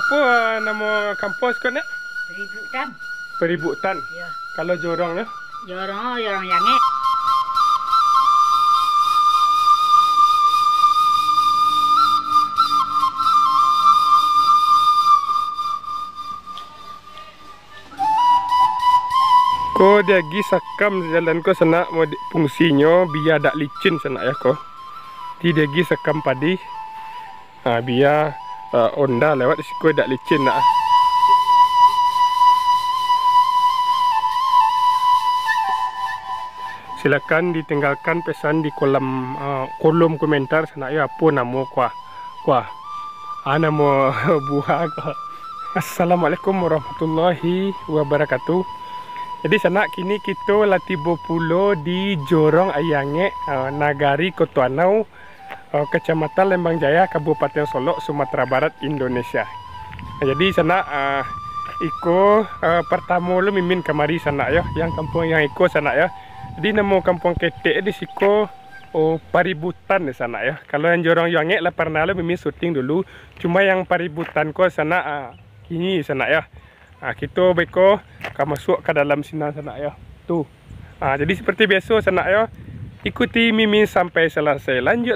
apa nama kampus kau nak? Peributan. Peributan. Ya. Kalau jorongnya? Jorong Yange. Ko dia gi sakam jalan ko sana mau fungsinya biar dak licin sana ya ko. Di dia gi sakam padi. Biar onda lewat siko dak licin nak. Silakan ditinggalkan pesan di kolom komentar sana ya apa nama kuah. Nama buah ko. Assalamualaikum warahmatullahi wabarakatuh. Jadi sana kini kita latibo pulo di Jorong Ayange, Nagari Kotuanau, Kecamatan Lembang Jaya, Kabupaten Solok, Sumatera Barat, Indonesia. Jadi sana iko pertama lo mimin kemari sana ya, yang kampung yang iko sana ya. Jadi nama kampung ketek di siko Paributan di sana ya. Kalau yang Jorong Ayange lah pernah lo mimin syuting dulu, cuma yang Paributan ko sana ini sana ya. Kita beko akan masuk ke dalam sini sana ya. Tuh. Jadi seperti biasa sana ya. Ikuti mimin sampai selesai. Lanjut.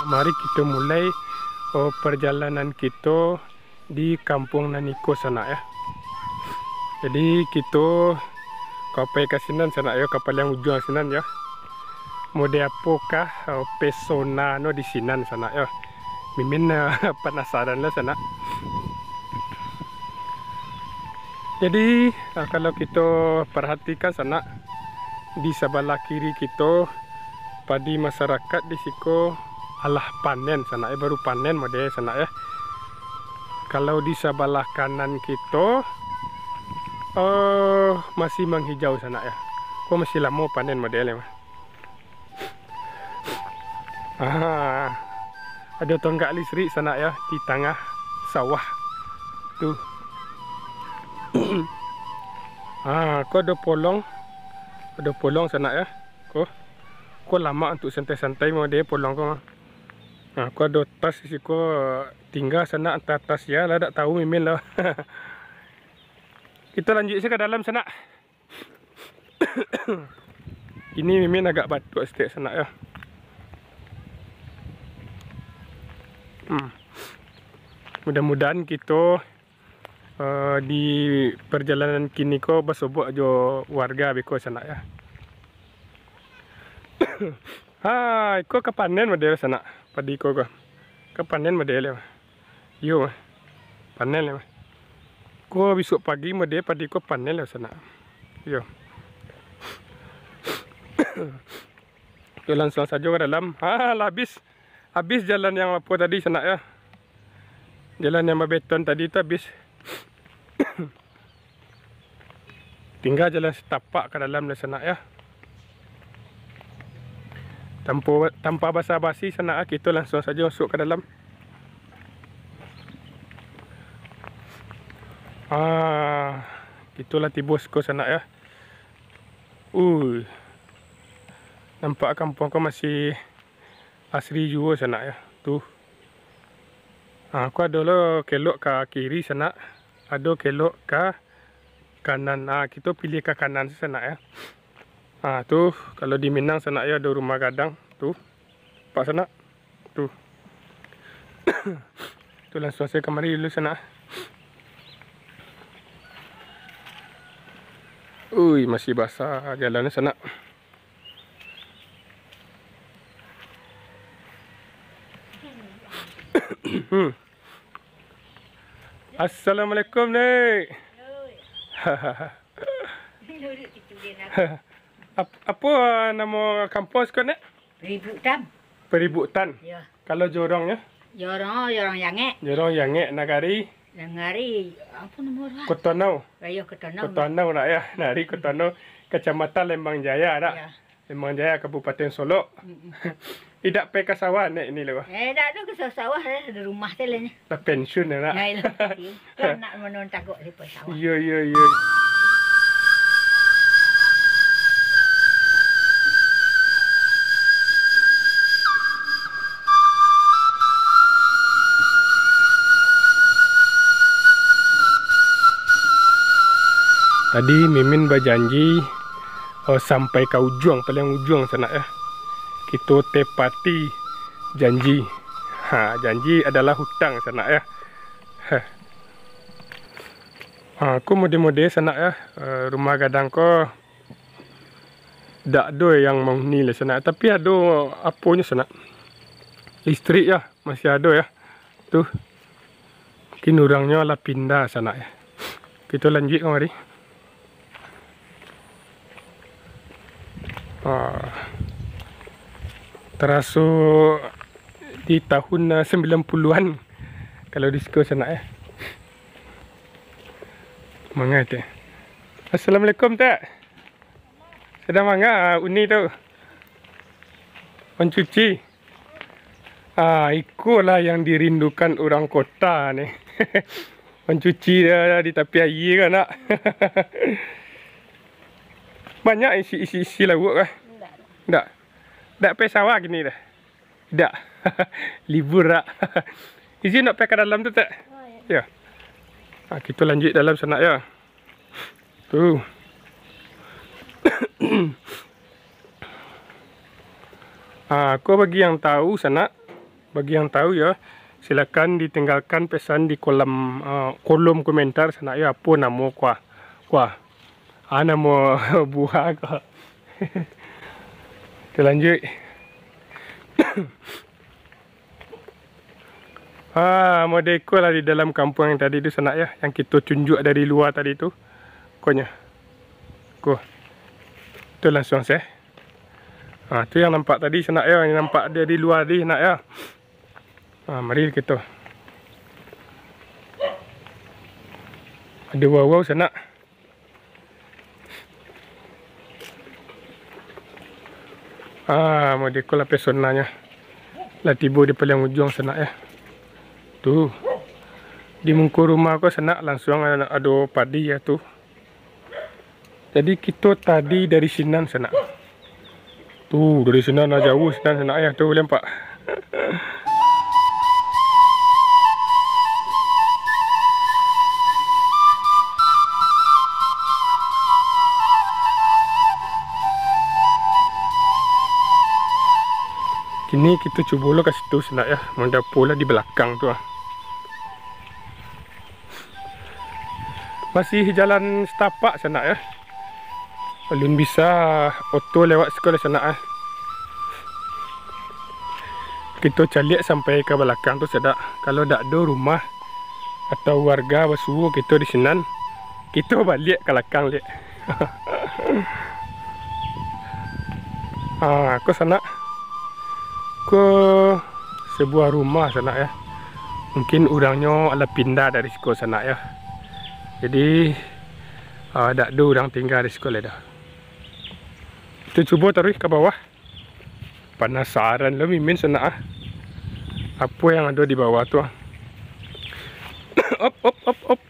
Mari kita mulai perjalanan kita di kampung Naniko sana ya. Jadi kita kapai ke sinan sana ya, kapal yang ujung sinan ya. Mode apakah pesona no di sinan sana ya. Mimin penasaran lah sana. Jadi kalau kita perhatikan sana di sebelah kiri kita padi masyarakat di siko alah panen sana ya, baru panen mode sana ya. Kalau di sebelah kanan kita masih menghijau sana ya. Kok masih lama panen modelnya. Ada tonggak listrik sana ya di tengah sawah tuh. Kok ada polong sana ya. Kok lama untuk santai-santai mode polong kok. Aku ada tas di situ tinggal sana antar tas ya lah, tak tahu mimin lah. Kita lanjut ke dalam sana. Ini mimin agak batuk sedikit sana ya. Mudah-mudahan kita di perjalanan kini ko bersobok jo warga beko sana ya. Iko kepanen model sana. Padi ko kepanen model ya. Yo panen ya. Ko besok pagi model padi ko panen ya sana. Yo. Langsung saja ke dalam. Habis jalan yang apa tadi sana ya. Jalan yang beton tadi itu habis. Tinggal jalan setapak ke dalam sana ya. Tanpa basa-basi sana kita langsung saja masuk ke dalam. Itulah tibus ko sana ya. Nampak kampung ko masih asri juga sana ya. Tuh. Aku ada lo kelok ke kiri sana, ada kelok ke kanan. Kita pilih ke kanan sana ya. Tuh kalau di Minang sana ya ada rumah gadang tuh. Pak sana. Tuh. Tuh langsung saya kemari dulu sana. Masih basah jalannya sana. Assalamualaikum nek. Apa nama kampus kau nek? Peributan. Peributan. Ya. Kalau jorongnya? Jorong yange. Jorong yange nagari. Nagari apa nama orang? Kotonau. Raya Ketanau. Kotonau nak ya. Nari Kotonau, Kecamatan Lembang Jaya ada. Ya. Lembang Jaya Kabupaten Solo. Tidak pe ke sawah nek ini lewa. Dah tu ke sawah ada rumah tu lah ni. Dah pensiun nak. Ngai lah. Kan nak menon takut di sawah. Iya. Tadi Mimin berjanji sampai ke ujung, paling ujung sana ya. Kita tepati janji. Janji adalah hutang sana ya. Aku mode-mode sana ya. Rumah gadang ko dak do yang mau nilai sana, tapi ada aponya sana. Listrik ya, masih ada ya. Tuh. Mungkin orangnya lah pindah sana ya. Kita lanjut kemari. Terasa di tahun 90-an kalau disco sana ya. Mangat ya. Assalamualaikum tak. Sedang mangga uni tu. Mencuci. Ikulah yang dirindukan orang kota ni. Mencuci di tepi air kan nak. Banyak isi lauk kah? Tak. Tak pergi sawah gini dah. Tak. Libur tak. Izin nak pergi ke dalam tu tak? Ya. Kita lanjut dalam sana ya. Tu. Aku bagi yang tahu sana. Bagi yang tahu ya. Silakan ditinggalkan pesan di kolom komentar sana ya. Apa nama kuah. Nama buah kau. Kita lanjut. Modeko lah di dalam kampung yang tadi tu sana ya. Yang kita tunjuk dari luar tadi tu. Konya. Tu langsung saya. Tu yang nampak tadi sana ya. Yang nampak dari luar tadi nak ya. Mari kita. Ada wow sana. Modeko lah pesonanya. Lah tiba di paling ujung sana ya. Tu. Di muka rumah aku sana langsung ada padi ya tu. Jadi kita tadi dari Sinan sana. Tu dari Sinan jauh Sinan sana ya tu lempak. Kini kita cuba lo ke situ sana ya. Manda pula di belakang tu. Masih jalan setapak sana ya. Belum bisa auto lewat sekolah sana. Kita calik sampai ke belakang tu sedap. Kalau tak ada rumah atau warga bersuruh kita di Sinan, kita balik ke belakang lihat. Aku sana ke sebuah rumah sana ya. Mungkin orangnya ala pindah dari sekolah sana ya. Jadi tak ada orang tinggal di sekolah dah. Kita cuba tarik ke bawah. Penasaran lah Mimin sana. Apa yang ada di bawah tu. Op.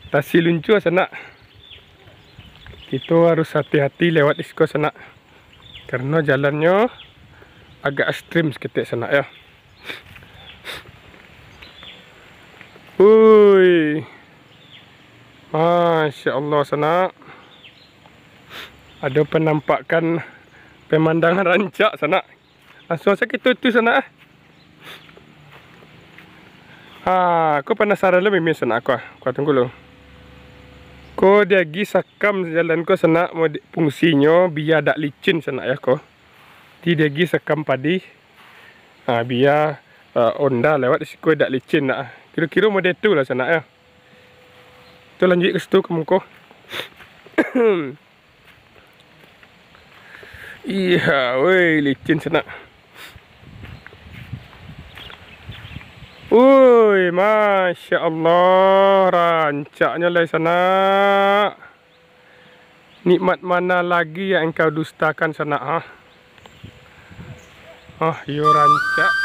Tasi luncur sana. Kita harus hati-hati lewat di sekolah sana. Karena jalannya agak ekstrim seketik sana ya. Masya Allah sana. Ada penampakan pemandangan rancak sana. Langsung sakit tu sana. Aku penasaran lebih min sana aku. Aku tunggu dulu. Ko dia gi sakam jalan ko sana mau fungsinya biar dak licin sana ya ko. Dia gi sakam padi. Biar onda lewat siku dak licin nak. Kira-kira model tu lah sana ya. Tu lanjut ke situ kamu ko. Iya, woi licin sana. Woi, Masya Allah, rancaknya lah sana. Nikmat mana lagi yang engkau dustakan sana? Yo rancak.